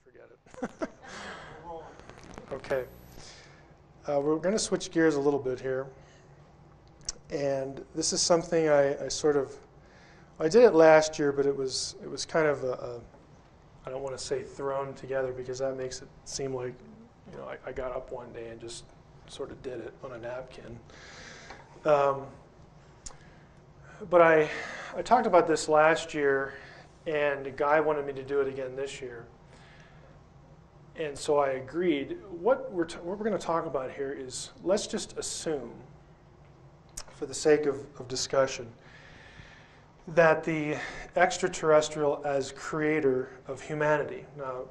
forget it. Okay. We're going to switch gears a little bit here. And this is something I did it last year, but it was kind of I don't want to say thrown together because that makes it seem like, I got up one day and just sort of did it on a napkin. But I talked about this last year, and a guy wanted me to do it again this year. And so I agreed. What we're going to talk about here is, let's just assume, for the sake of discussion, that the extraterrestrial as creator of humanity. Now,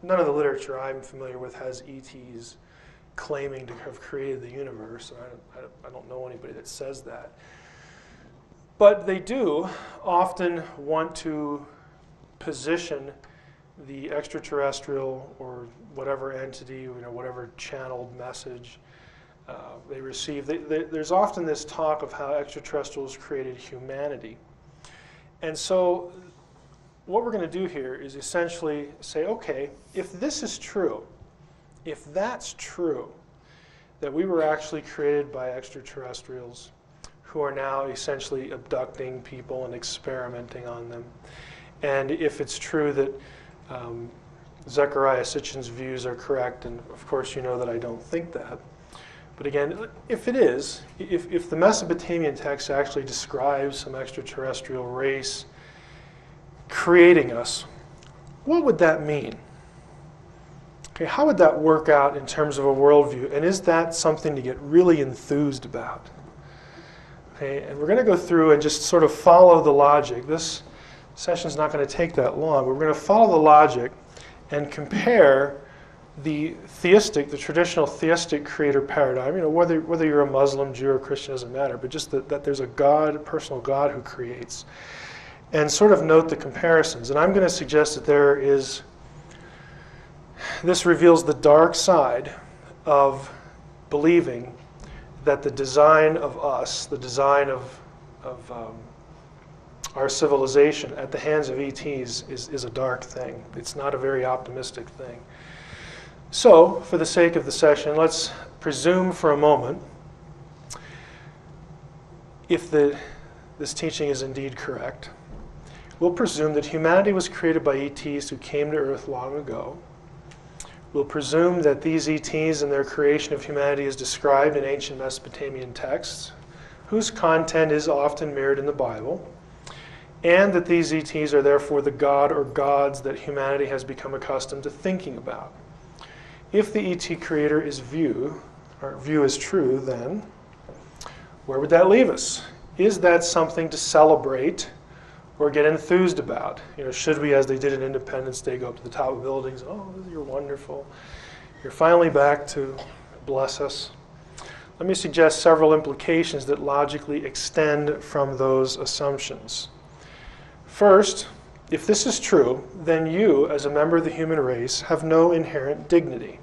none of the literature I'm familiar with has ETs claiming to have created the universe. I don't know anybody that says that. But they do often want to position the extraterrestrial or whatever entity, whatever channeled message they receive. There's often this talk of how extraterrestrials created humanity. And so what we're going to do here is essentially say, okay, if this is true, if that's true, that we were actually created by extraterrestrials who are now essentially abducting people and experimenting on them, and if it's true that Zecharia Sitchin's views are correct, and of course you know that I don't think that. But again, if it is, if the Mesopotamian text actually describes some extraterrestrial race creating us, what would that mean? Okay, how would that work out in terms of a worldview? And is that something to get really enthused about? Okay, and we're going to go through and just sort of follow the logic. This session's not going to take that long, but we're going to follow the logic and compare the traditional theistic creator paradigm, whether you're a Muslim, Jew, or Christian, doesn't matter, but just that there's a God, a personal God who creates, and sort of note the comparisons. And I'm going to suggest that this reveals the dark side of believing that the design of us, the design of our civilization at the hands of ETs is a dark thing. It's not a very optimistic thing. So, for the sake of the session, let's presume for a moment, if this teaching is indeed correct, we'll presume that humanity was created by ETs who came to Earth long ago. We'll presume that these ETs and their creation of humanity is described in ancient Mesopotamian texts, whose content is often mirrored in the Bible, and that these ETs are therefore the God or gods that humanity has become accustomed to thinking about. If the ET creator view is true, then where would that leave us? Is that something to celebrate or get enthused about? Should we, as they did in Independence Day, go up to the top of buildings? Oh, you're wonderful. You're finally back to bless us. Let me suggest several implications that logically extend from those assumptions. First, if this is true, then you, as a member of the human race, have no inherent dignity.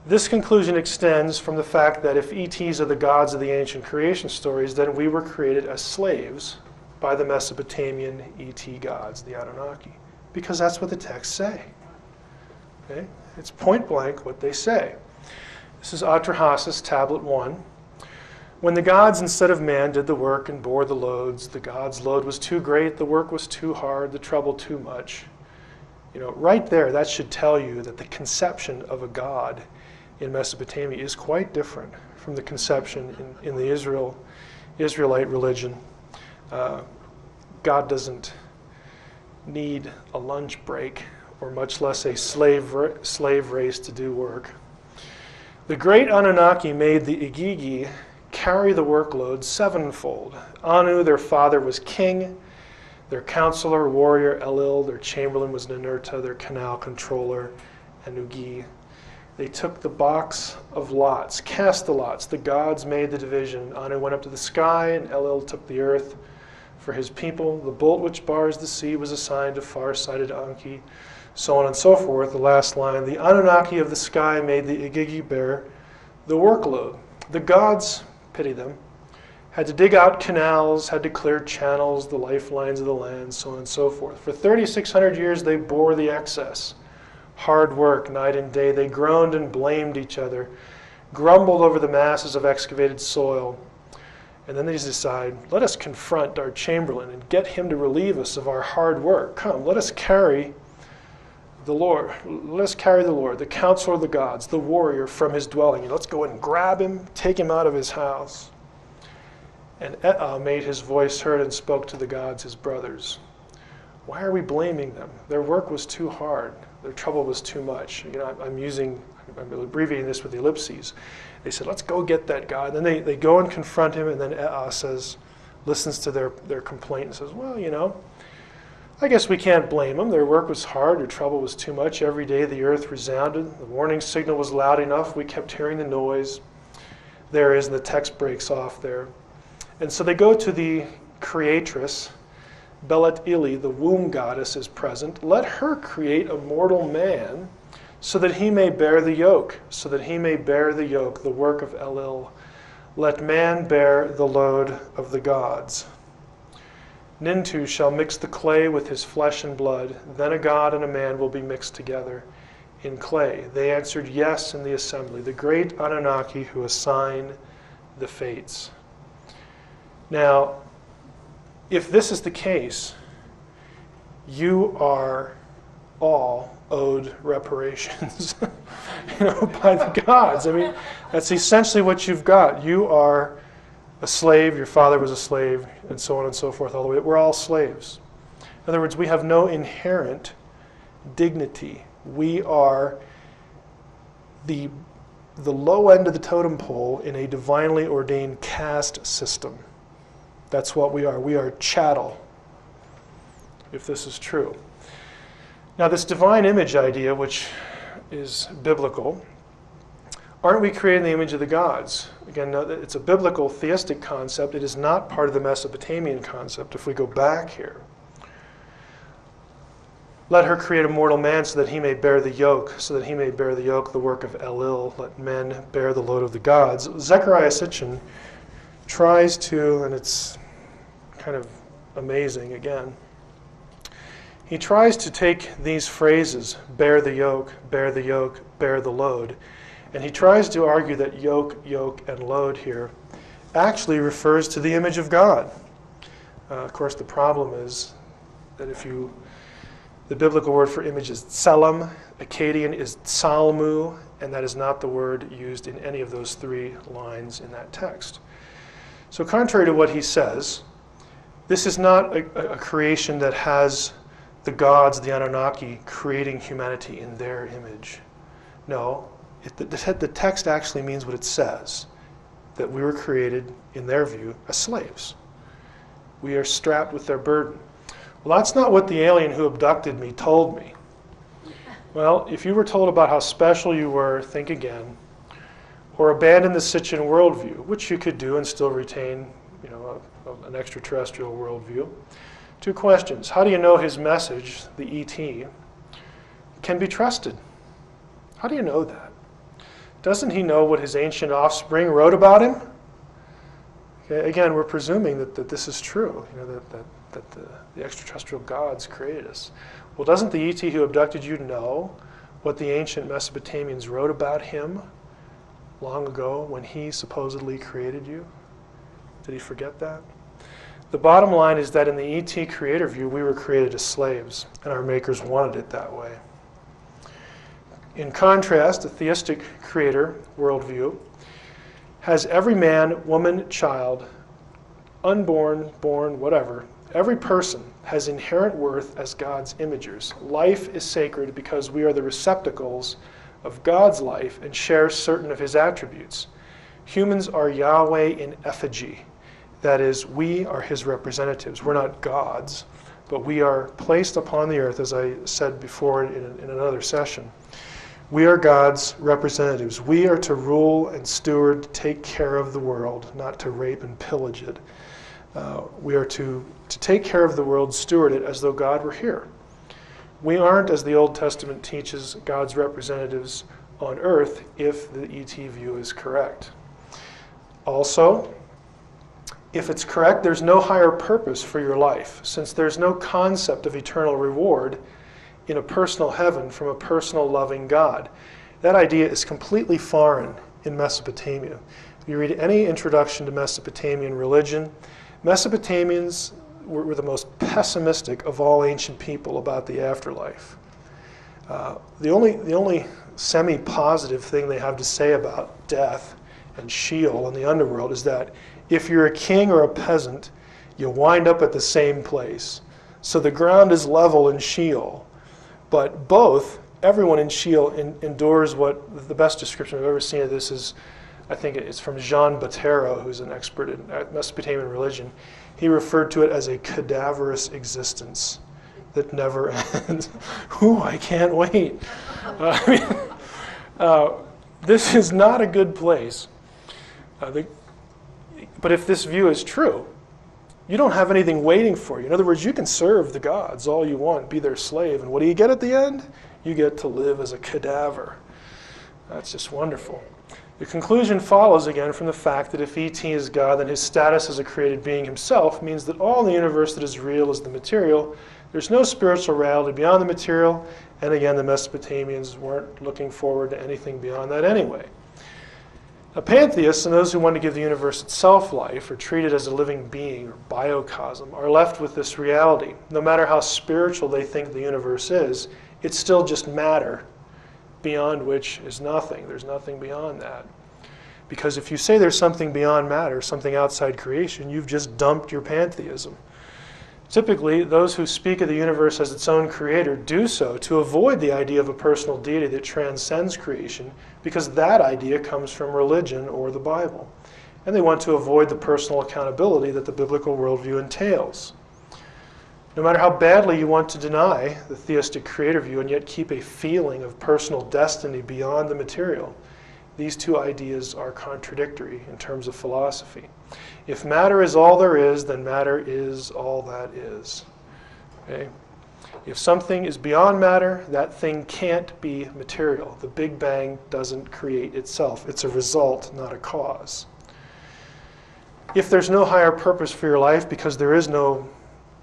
This conclusion extends from the fact that if ETs are the gods of the ancient creation stories, then we were created as slaves by the Mesopotamian ET gods, the Anunnaki, because that's what the texts say. Okay? It's point blank what they say. This is Atrahasis, Tablet 1. When the gods instead of man did the work and bore the loads, the gods' load was too great, the work was too hard, the trouble too much. Right there, that should tell you that the conception of a god in Mesopotamia is quite different from the conception in the Israelite religion. God doesn't need a lunch break, or much less a slave race to do work. The great Anunnaki made the Igigi carry the workload sevenfold. Anu, their father, was king. Their counselor, warrior, Elil. Their chamberlain was Ninurta. Their canal controller, Anugi. They took the box of lots, cast the lots. The gods made the division. Anu went up to the sky, and Elil took the earth for his people. The bolt which bars the sea was assigned to far-sighted Anki, so on and so forth. The last line, the Anunnaki of the sky made the Igigi bear the workload. The gods, pity them, had to dig out canals, had to clear channels, the lifelines of the land, so on and so forth. For 3,600 years, they bore the excess. Hard work, night and day. They groaned and blamed each other, grumbled over the masses of excavated soil. And then they decide, let us confront our chamberlain and get him to relieve us of our hard work. Come, let us carry the Lord. Let us carry the Lord, the counselor of the gods, the warrior from his dwelling. And let's go and grab him, take him out of his house. And made his voice heard and spoke to the gods, his brothers. Why are we blaming them? Their work was too hard. Their trouble was too much. I'm abbreviating this with ellipses. They said, let's go get that God. And then they go and confront him, and then listens to their complaint and says, well, I guess we can't blame them. Their work was hard. Their trouble was too much. Every day the earth resounded. The warning signal was loud enough. We kept hearing the noise. There is, and the text breaks off there. And so they go to the creatress, Belet Ili, the womb goddess, is present. Let her create a mortal man so that he may bear the yoke, the work of Elil. Let man bear the load of the gods. Nintu shall mix the clay with his flesh and blood. Then a god and a man will be mixed together in clay. They answered yes in the assembly, the great Anunnaki who assign the fates. Now, if this is the case, you are all owed reparations by the gods. I mean, that's essentially what you've got. You are a slave, your father was a slave, and so on and so forth, all the way. We're all slaves. In other words, we have no inherent dignity. We are the low end of the totem pole in a divinely ordained caste system. That's what we are. We are chattel, if this is true. Now, this divine image idea, which is biblical, aren't we created in the image of the gods? Again, it's a biblical theistic concept. It is not part of the Mesopotamian concept. If we go back here, let her create a mortal man so that he may bear the yoke, the work of Elil. Let men bear the load of the gods. Zecharia Sitchin tries to, and it's kind of amazing again, he tries to take these phrases, bear the yoke, bear the load, and he tries to argue that yoke, and load here actually refers to the image of God. Of course, the problem is that the biblical word for image is tselem, Akkadian is tsalmu, and that is not the word used in any of those three lines in that text. So contrary to what he says, this is not a creation that has the gods, the Anunnaki, creating humanity in their image. No, the text actually means what it says, that we were created, in their view, as slaves. We are strapped with their burden. Well, that's not what the alien who abducted me told me. Well, if you were told about how special you were, think again, or abandon the Sitchin worldview, which you could do and still retain, an extraterrestrial worldview. Two questions. How do you know his message, the ET, can be trusted? How do you know that? Doesn't he know what his ancient offspring wrote about him? Okay, again, we're presuming that this is true, that the extraterrestrial gods created us. Well, doesn't the ET who abducted you know what the ancient Mesopotamians wrote about him long ago when he supposedly created you? Did he forget that? The bottom line is that in the ET creator view, we were created as slaves, and our makers wanted it that way. In contrast, the theistic creator worldview has every man, woman, child, unborn, born, whatever, every person has inherent worth as God's imagers. Life is sacred because we are the receptacles of God's life and share certain of his attributes. Humans are Yahweh in effigy. That is, we are his representatives. We're not gods, but we are placed upon the earth, as I said before in another session. We are God's representatives. We are to rule and steward, take care of the world, not to rape and pillage it. We are to take care of the world, steward it as though God were here. We aren't, as the Old Testament teaches, God's representatives on earth if the ET view is correct. Also, if it's correct, there's no higher purpose for your life, since there's no concept of eternal reward in a personal heaven from a personal loving God. That idea is completely foreign in Mesopotamia. If you read any introduction to Mesopotamian religion, Mesopotamians were the most pessimistic of all ancient people about the afterlife. The only semi-positive thing they have to say about death and Sheol and the underworld is that if you're a king or a peasant, you wind up at the same place. So the ground is level in Sheol. But everyone in Sheol endures what the best description I've ever seen of this is, I think it's from Jean Bottero, who's an expert in Mesopotamian religion. He referred to it as a cadaverous existence that never ends. Ooh, I can't wait. This is not a good place. But if this view is true, you don't have anything waiting for you. In other words, you can serve the gods all you want, be their slave, and what do you get at the end? You get to live as a cadaver. That's just wonderful. The conclusion follows again from the fact that if ET is God, then his status as a created being himself means that all in the universe that is real is the material. There's no spiritual reality beyond the material, and again, the Mesopotamians weren't looking forward to anything beyond that anyway. Pantheists and those who want to give the universe itself life or treat it as a living being or biocosm are left with this reality. No matter how spiritual they think the universe is, it's still just matter, beyond which is nothing. There's nothing beyond that. Because if you say there's something beyond matter, something outside creation, you've just dumped your pantheism. Typically, those who speak of the universe as its own creator do so to avoid the idea of a personal deity that transcends creation, because that idea comes from religion or the Bible. And they want to avoid the personal accountability that the biblical worldview entails. No matter how badly you want to deny the theistic creator view and yet keep a feeling of personal destiny beyond the material, these two ideas are contradictory in terms of philosophy. If matter is all there is, then matter is all that is. Okay? If something is beyond matter, that thing can't be material. The Big Bang doesn't create itself. It's a result, not a cause. If there's no higher purpose for your life because there is no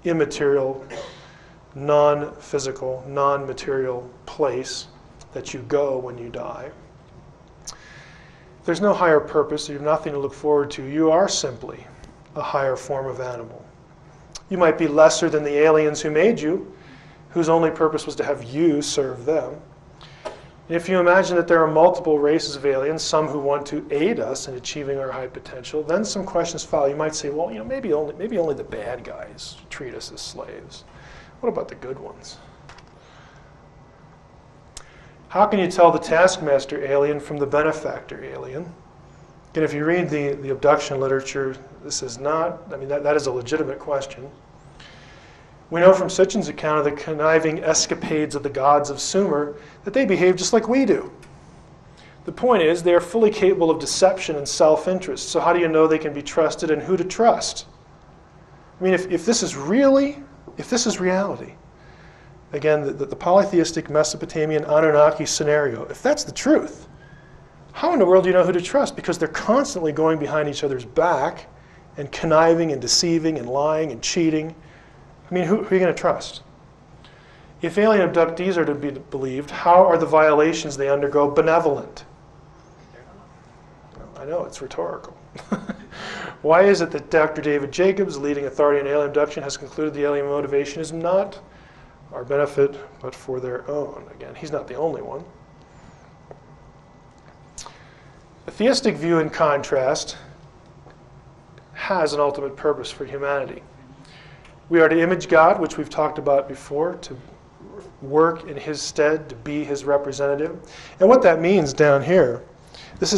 immaterial, non-physical, non-material place that you go when you die, if there's no higher purpose, you have nothing to look forward to, you are simply a higher form of animal. You might be lesser than the aliens who made you, whose only purpose was to have you serve them. And if you imagine that there are multiple races of aliens, some who want to aid us in achieving our high potential, then some questions follow. You might say, well, maybe only the bad guys treat us as slaves. What about the good ones? How can you tell the taskmaster alien from the benefactor alien? And if you read the abduction literature, this is not, that is a legitimate question. We know from Sitchin's account of the conniving escapades of the gods of Sumer that they behave just like we do. The point is, they are fully capable of deception and self-interest. So how do you know they can be trusted and who to trust? If this is reality, again, the polytheistic Mesopotamian Anunnaki scenario, if that's the truth, how in the world do you know who to trust? Because they're constantly going behind each other's back and conniving and deceiving and lying and cheating. Who are you going to trust? If alien abductees are to be believed, how are the violations they undergo benevolent? I know, it's rhetorical. Why is it that Dr. David Jacobs, leading authority on alien abduction, has concluded the alien motivation is not our benefit, but for their own? Again, he's not the only one. The theistic view, in contrast, has an ultimate purpose for humanity. We are to image God, which we've talked about before, to work in his stead, to be his representative. And what that means down here, this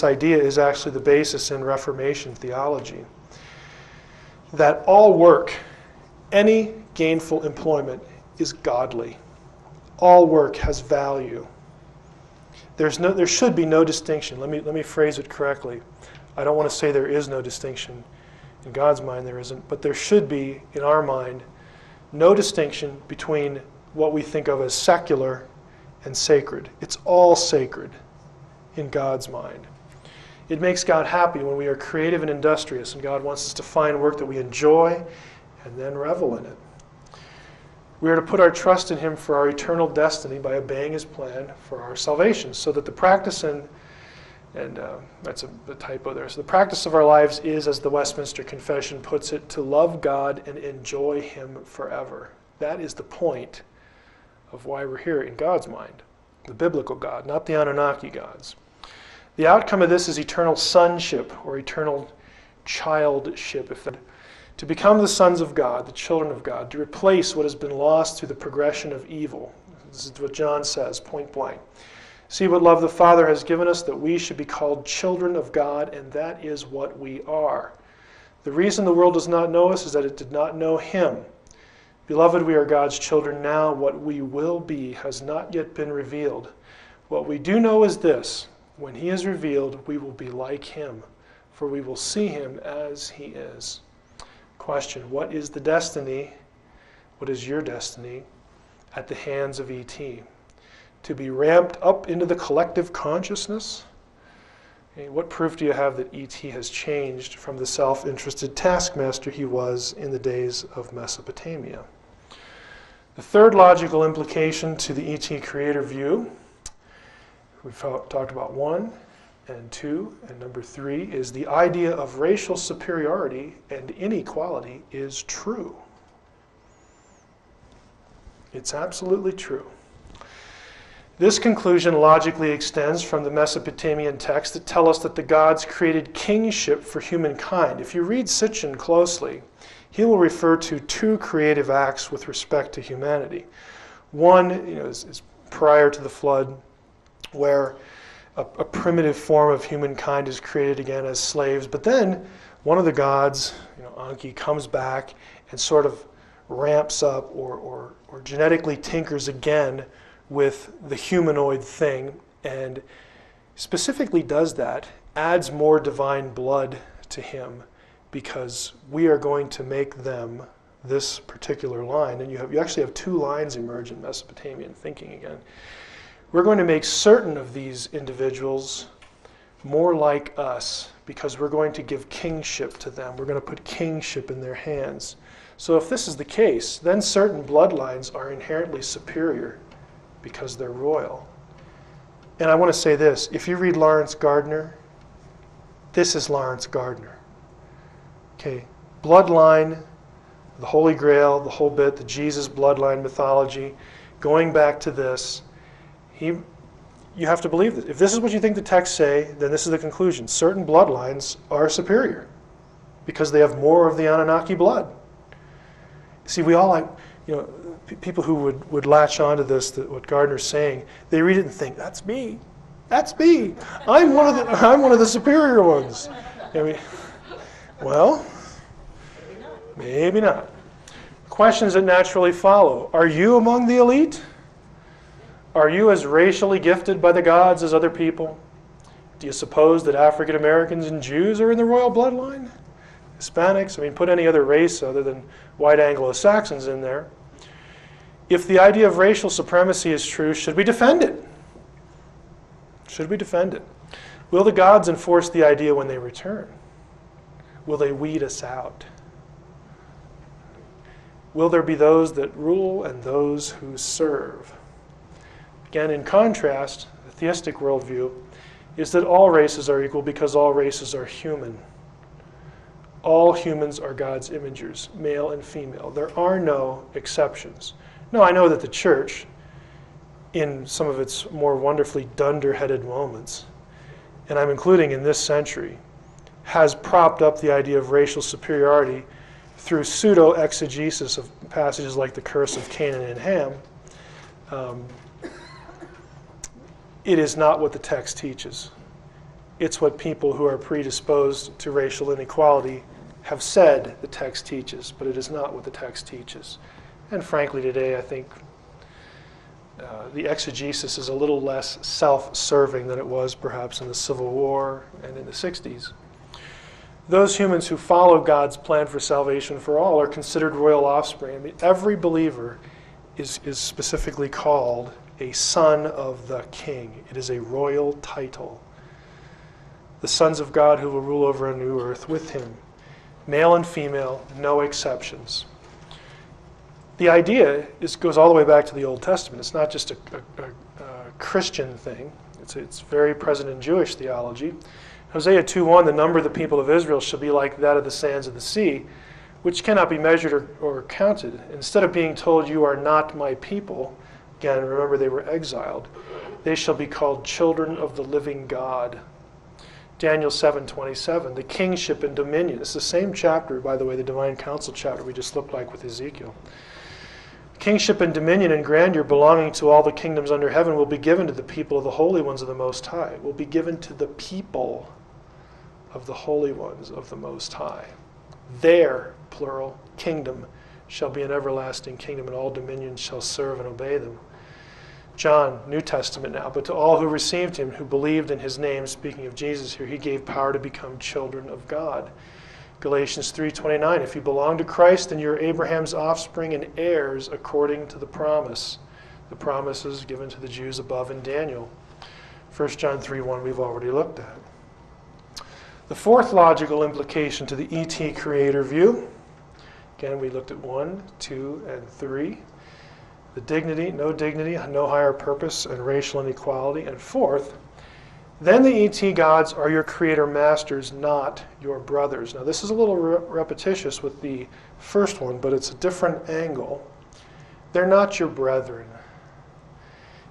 idea is actually the basis in Reformation theology. That all work, any gainful employment, is godly. All work has value. There should be no distinction. Let me phrase it correctly. I don't want to say there is no distinction. In God's mind there isn't, but there should be, in our mind, no distinction between what we think of as secular and sacred. It's all sacred in God's mind. It makes God happy when we are creative and industrious, and God wants us to find work that we enjoy and then revel in it. We are to put our trust in Him for our eternal destiny by obeying His plan for our salvation, so that the practice that's a typo there. So the practice of our lives is, as the Westminster Confession puts it, to love God and enjoy Him forever. That is the point of why we're here in God's mind, the biblical God, not the Anunnaki gods. The outcome of this is eternal sonship or eternal childship, to become the sons of God, the children of God, to replace what has been lost through the progression of evil. This is what John says, point blank. See what love the Father has given us, that we should be called children of God, and that is what we are. The reason the world does not know us is that it did not know Him. Beloved, we are God's children now. What we will be has not yet been revealed. What we do know is this: when He is revealed, we will be like Him, for we will see Him as He is. Question: what is the destiny? What is your destiny at the hands of E.T.? To be ramped up into the collective consciousness? Okay, what proof do you have that E.T. has changed from the self-interested taskmaster he was in the days of Mesopotamia? The third logical implication to the E.T. creator view, we've talked about 1 and 2, and number 3 is the idea of racial superiority and inequality is true. It's absolutely true. This conclusion logically extends from the Mesopotamian texts that tell us that the gods created kingship for humankind. If you read Sitchin closely, he will refer to 2 creative acts with respect to humanity. One, is prior to the flood, where a primitive form of humankind is created again as slaves. But then one of the gods, Anki, comes back and sort of ramps up or genetically tinkers again with the humanoid thing, and specifically does that, adds more divine blood to him, because we are going to make them this particular line. And you actually have 2 lines emerge in Mesopotamian thinking again. We're going to make certain of these individuals more like us, because we're going to give kingship to them. We're going to put kingship in their hands. So if this is the case, then certain bloodlines are inherently superior because they're royal. And I want to say this: if you read Lawrence Gardner, this is Lawrence Gardner. Okay, bloodline, the Holy Grail, the whole bit, the Jesus bloodline mythology, going back to this, you have to believe this. If this is what you think the texts say, then this is the conclusion. Certain bloodlines are superior because they have more of the Anunnaki blood. See, we all people who would latch onto this, what Gardner's saying, they read it and think, that's me. That's me. I'm one of the superior ones. Well, maybe not. Questions that naturally follow. Are you among the elite? Are you as racially gifted by the gods as other people? Do you suppose that African Americans and Jews are in the royal bloodline? Hispanics? Put any other race other than white Anglo-Saxons in there. If the idea of racial supremacy is true, should we defend it? Should we defend it? Will the gods enforce the idea when they return? Will they weed us out? Will there be those that rule and those who serve? Again, in contrast, the theistic worldview is that all races are equal because all races are human. All humans are God's imagers, male and female. There are no exceptions. No, I know that the church, in some of its more wonderfully dunder-headed moments, and I'm including in this century, has propped up the idea of racial superiority through pseudo-exegesis of passages like the curse of Canaan and Ham. It is not what the text teaches. It's what people who are predisposed to racial inequality have said the text teaches, but it is not what the text teaches. And frankly, today, I think the exegesis is a little less self-serving than it was perhaps in the Civil War and in the 60s. Those humans who follow God's plan for salvation for all are considered royal offspring. Every believer is specifically called a son of the king. It is a royal title. the sons of God who will rule over a new earth with him. Male and female, no exceptions. The idea goes all the way back to the Old Testament. It's not just a Christian thing. It's very present in Jewish theology. Hosea 2:1, the number of the people of Israel shall be like that of the sands of the sea, which cannot be measured or counted. Instead of being told, you are not my people, again, remember they were exiled, they shall be called children of the living God. Daniel 7:27, the kingship and dominion. It's the same chapter, by the way, the divine council chapter we just looked like with Ezekiel. Kingship and dominion and grandeur belonging to all the kingdoms under heaven will be given to the people of the holy ones of the Most High. Will be given to the people of the holy ones of the Most High. Their, plural, kingdom shall be an everlasting kingdom, and all dominions shall serve and obey them. John, New Testament now, but to all who received him, who believed in his name, speaking of Jesus here, he gave power to become children of God. Galatians 3:29, if you belong to Christ, then you're Abraham's offspring and heirs according to the promise. The promises given to the Jews above in Daniel. 1 John 3:1 we've already looked at. The fourth logical implication to the ET creator view, again we looked at 1, 2, and 3. The dignity, no higher purpose, and racial inequality. And fourth, then the ET gods are your creator masters, not your brothers. Now this is a little repetitious with the first one, but it's a different angle. They're not your brethren.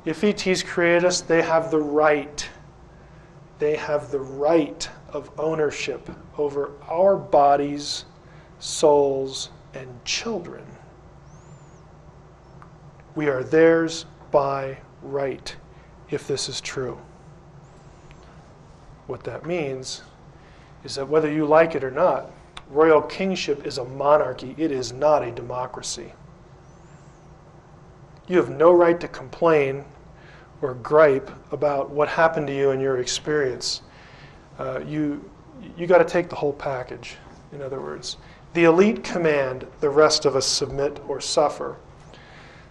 If ETs created us, they have the right. They have the right of ownership over our bodies, souls, and children. We are theirs by right, if this is true. What that means is that whether you like it or not, royal kingship is a monarchy. It is not a democracy. You have no right to complain or gripe about what happened to you in your experience. You got to take the whole package, in other words. The elite command, the rest of us submit or suffer.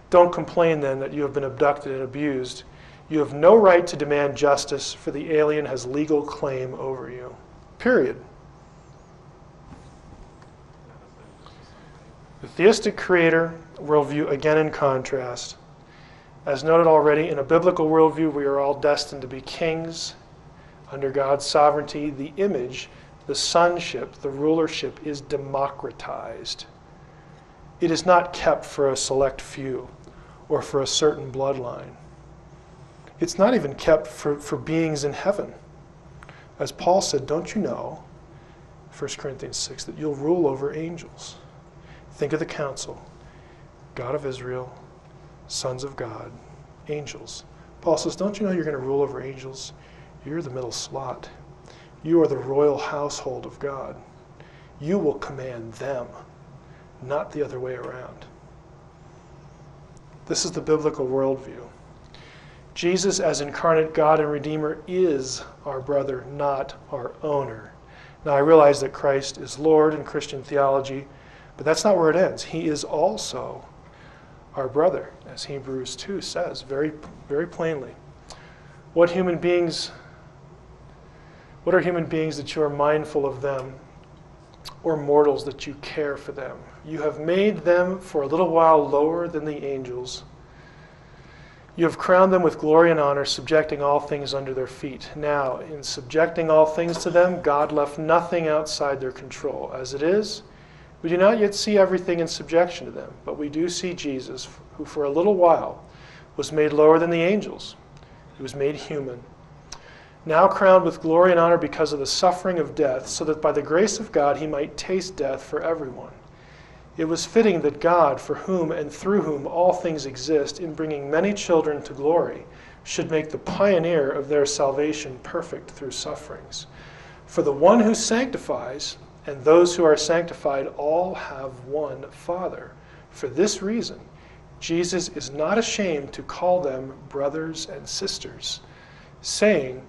Don't complain then that you have been abducted and abused. You have no right to demand justice, for the alien has legal claim over you. Period. The theistic creator worldview, again in contrast. As noted already, in a biblical worldview, we are all destined to be kings under God's sovereignty. The image, the sonship, the rulership is democratized. It is not kept for a select few or for a certain bloodline. It's not even kept for beings in heaven. As Paul said, don't you know, 1 Corinthians 6, that you'll rule over angels. Think of the council. God of Israel, sons of God, angels. Paul says, don't you know you're going to rule over angels? You're the middle slot. You are the royal household of God. You will command them, not the other way around. This is the biblical worldview. Jesus, as incarnate God and Redeemer, is our brother, not our owner. Now, I realize that Christ is Lord in Christian theology, but that's not where it ends. He is also our brother, as Hebrews 2 says very, very plainly. What are human beings that you are mindful of them, or mortals that you care for them? You have made them for a little while lower than the angels. You have crowned them with glory and honor, subjecting all things under their feet. Now, in subjecting all things to them, God left nothing outside their control. As it is, we do not yet see everything in subjection to them, but we do see Jesus, who for a little while was made lower than the angels. He was made human. Now crowned with glory and honor because of the suffering of death, so that by the grace of God he might taste death for everyone. It was fitting that God, for whom and through whom all things exist, in bringing many children to glory, should make the pioneer of their salvation perfect through sufferings. For the one who sanctifies and those who are sanctified all have one Father. For this reason, Jesus is not ashamed to call them brothers and sisters, saying,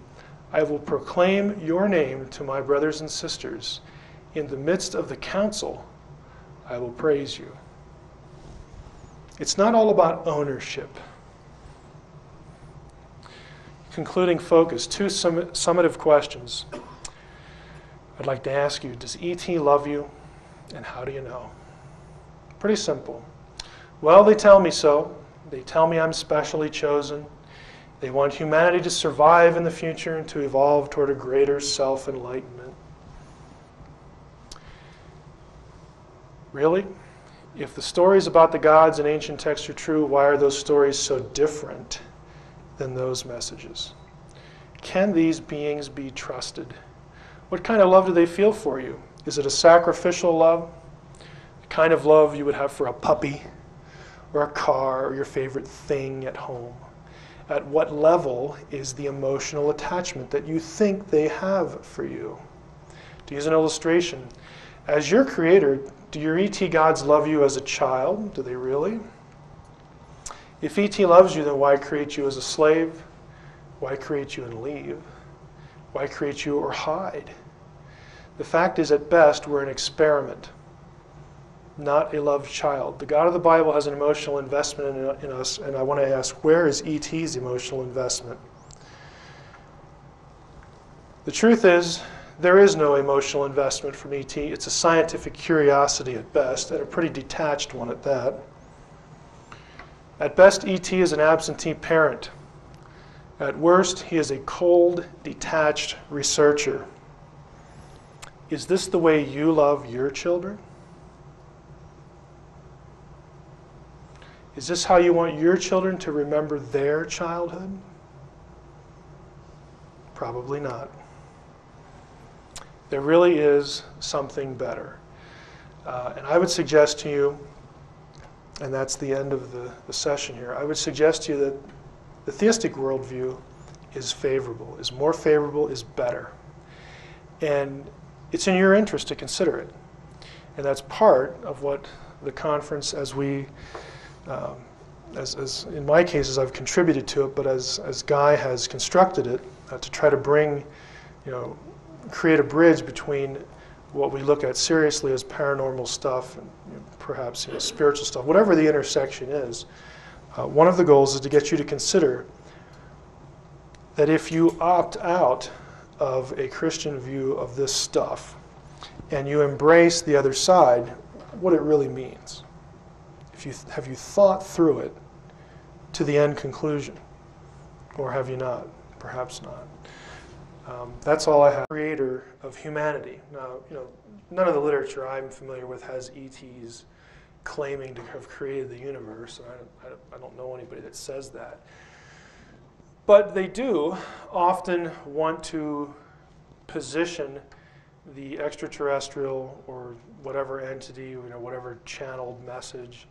I will proclaim your name to my brothers and sisters. In the midst of the council, I will praise you. It's not all about ownership. Concluding focus, two summative questions. I'd like to ask you, does E.T. love you, and how do you know? Pretty simple. Well, they tell me so. They tell me I'm specially chosen. They want humanity to survive in the future and to evolve toward a greater self-enlightenment. Really? If the stories about the gods in ancient texts are true, why are those stories so different than those messages? Can these beings be trusted? What kind of love do they feel for you? Is it a sacrificial love? The kind of love you would have for a puppy or a car or your favorite thing at home? At what level is the emotional attachment that you think they have for you? To use an illustration, as your creator, do your E.T. gods love you as a child? Do they really? If E.T. loves you, then why create you as a slave? Why create you and leave? Why create you or hide? The fact is, at best, we're an experiment, not a loved child. The God of the Bible has an emotional investment in us, and I want to ask, where is E.T.'s emotional investment? The truth is, there is no emotional investment from E.T. It's a scientific curiosity at best, and a pretty detached one at that. At best, E.T. is an absentee parent. At worst, he is a cold, detached researcher. Is this the way you love your children? Is this how you want your children to remember their childhood? Probably not. There really is something better. And I would suggest to you, and that's the end of the session here, I would suggest to you that the theistic worldview is favorable, is more favorable, is better. And it's in your interest to consider it. And that's part of what the conference, as we, as in my cases, I've contributed to it, but as Guy has constructed it, to try to bring, create a bridge between what we look at seriously as paranormal stuff and perhaps spiritual stuff, whatever the intersection is. One of the goals is to get you to consider that if you opt out of a Christian view of this stuff and you embrace the other side, what it really means. Have you thought through it to the end conclusion? Or have you not? Perhaps not. That's all I have. Creator of humanity. Now, none of the literature I'm familiar with has ETs claiming to have created the universe. I don't know anybody that says that. But they do often want to position the extraterrestrial or whatever entity, whatever channeled message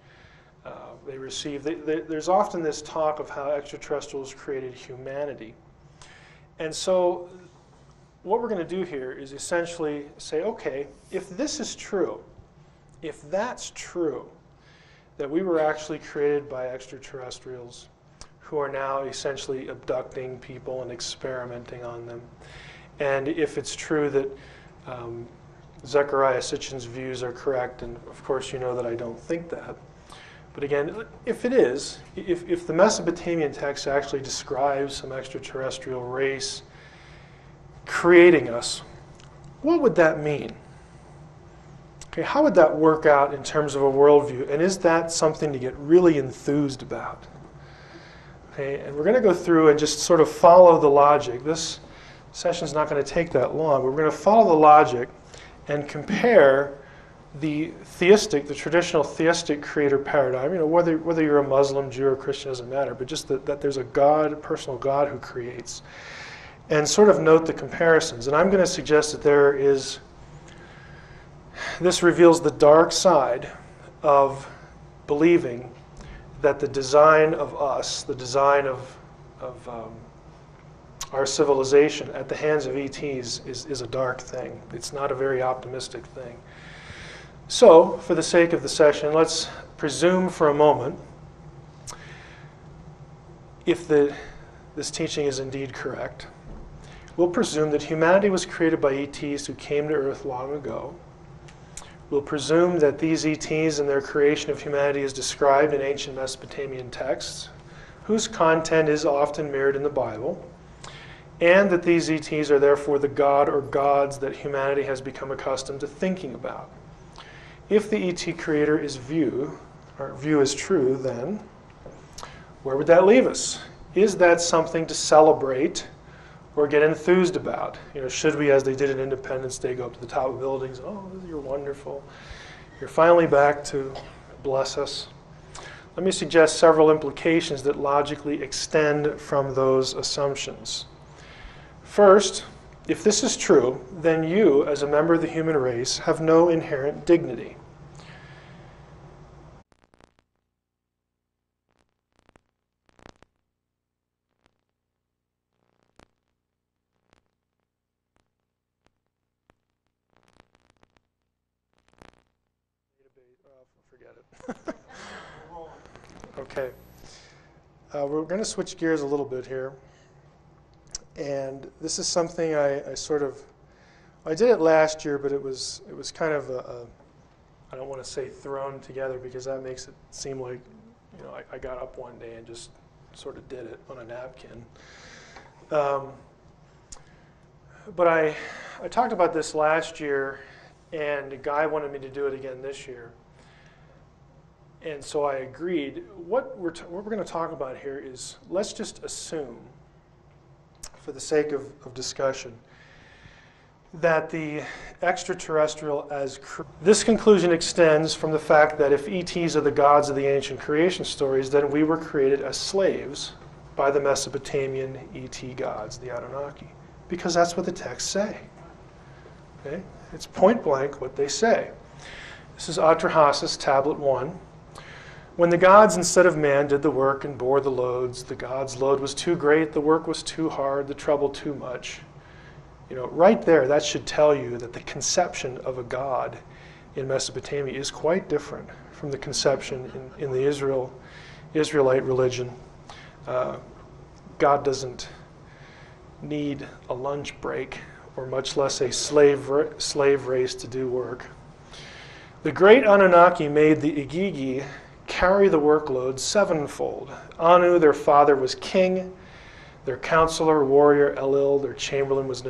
they receive. There's often this talk of how extraterrestrials created humanity. And so what we're going to do here is essentially say, okay, if this is true, if that's true, that we were actually created by extraterrestrials who are now essentially abducting people and experimenting on them, and if it's true that Zecharia Sitchin's views are correct, and of course you know that I don't think that, but again, if it is, if the Mesopotamian text actually describes some extraterrestrial race creating us, what would that mean? Okay, how would that work out in terms of a worldview? And is that something to get really enthused about? Okay, and we're going to go through and just sort of follow the logic. This session's not going to take that long, but we're going to follow the logic and compare the traditional theistic creator paradigm, whether you're a Muslim, Jew, or Christian, doesn't matter, but just that there's a God, a personal God who creates, and sort of note the comparisons. And I'm going to suggest that this reveals the dark side of believing that the design of us, the design of our civilization at the hands of ETs is a dark thing. It's not a very optimistic thing. So, for the sake of the session, let's presume for a moment, if this teaching is indeed correct, we'll presume that humanity was created by ETs who came to Earth long ago. We'll presume that these ETs and their creation of humanity is described in ancient Mesopotamian texts, whose content is often mirrored in the Bible. and that these ETs are therefore the God or gods that humanity has become accustomed to thinking about. If the ET creator is view is true, then where would that leave us? Is that something to celebrate or get enthused about? You know, should we, as they did in Independence Day, go up to the top of buildings? Oh, you're wonderful. You're finally back to bless us. Let me suggest several implications that logically extend from those assumptions. First, if this is true, then you, as a member of the human race, have no inherent dignity. Forget it. Okay. We're going to switch gears a little bit here. And this is something I did it last year, but it was kind of I don't want to say thrown together because that makes it seem like, you know, I got up one day and just sort of did it on a napkin. But I talked about this last year, and a guy wanted me to do it again this year. And so I agreed. What we're going to talk about here is, let's just assume, for the sake of discussion, that the extraterrestrial this conclusion extends from the fact that if ETs are the gods of the ancient creation stories, then we were created as slaves by the Mesopotamian ET gods, the Anunnaki, because that's what the texts say. Okay? It's point blank what they say. This is Atrahasis, Tablet 1. When the gods instead of man did the work and bore the loads, the gods' load was too great, the work was too hard, the trouble too much. You know, right there, that should tell you that the conception of a god in Mesopotamia is quite different from the conception in the Israelite religion. God doesn't need a lunch break, or much less a slave race to do work. The great Anunnaki made the Igigi carry the workload sevenfold. Anu, their father, was king. Their counselor, warrior, Elil, their chamberlain, was